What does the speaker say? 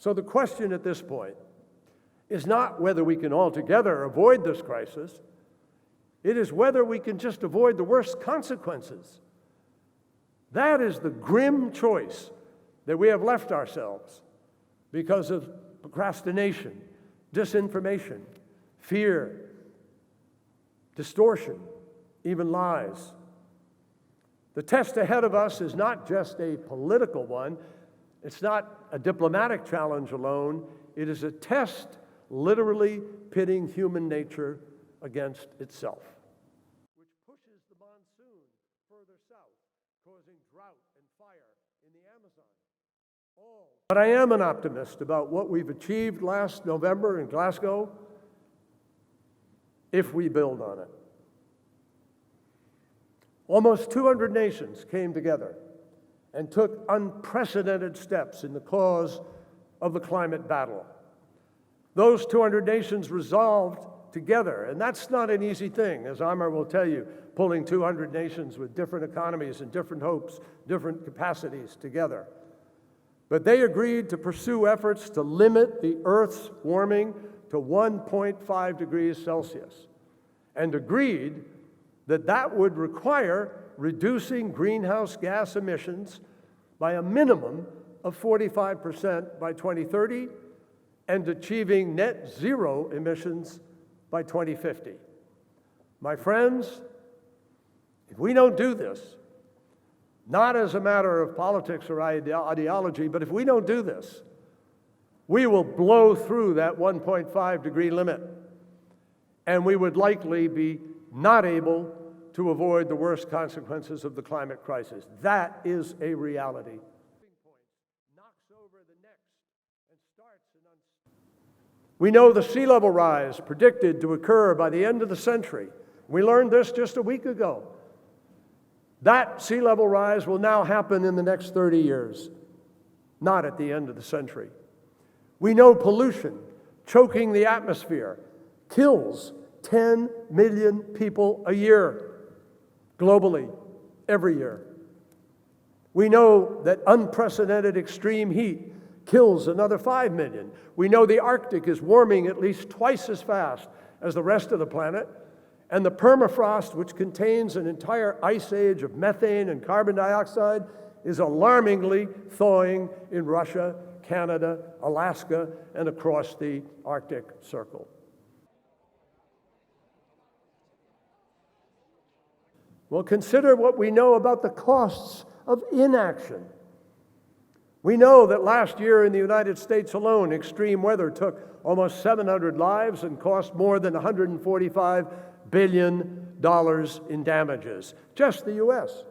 So the question at this point is not whether we can altogether avoid this crisis. It is whether we can just avoid the worst consequences. That is the grim choice that we have left ourselves because of procrastination, disinformation, fear, distortion, even lies. The test ahead of us is not just a political one. It's not a diplomatic challenge alone. It is a test literally pitting human nature against itself, which pushes the monsoon further south, causing drought and fire in the Amazon. But I am an optimist about what we've achieved last November in Glasgow if we build on it. Almost 200 nations came together and took unprecedented steps in the cause of the climate battle. Those 200 nations resolved together, and that's not an easy thing, as Amar will tell you, pulling 200 nations with different economies and different hopes, different capacities together. But they agreed to pursue efforts to limit the Earth's warming to 1.5 degrees Celsius, and agreed that that would require reducing greenhouse gas emissions by a minimum of 45% by 2030 and achieving net zero emissions by 2050. My friends, if we don't do this, not as a matter of politics or ideology, but if we don't do this, we will blow through that 1.5 degree limit, and we would likely be not able to avoid the worst consequences of the climate crisis. That is a reality. We know the sea level rise predicted to occur by the end of the century. We learned this just a week ago. That sea level rise will now happen in the next 30 years, not at the end of the century. We know pollution, choking the atmosphere, kills 10 million people a year, globally, every year. We know that unprecedented extreme heat kills another 5 million. We know the Arctic is warming at least twice as fast as the rest of the planet, and the permafrost, which contains an entire ice age of methane and carbon dioxide, is alarmingly thawing in Russia, Canada, Alaska, and across the Arctic Circle. Well, consider what we know about the costs of inaction. We know that last year in the United States alone, extreme weather took almost 700 lives and cost more than $145 billion in damages. Just the U.S.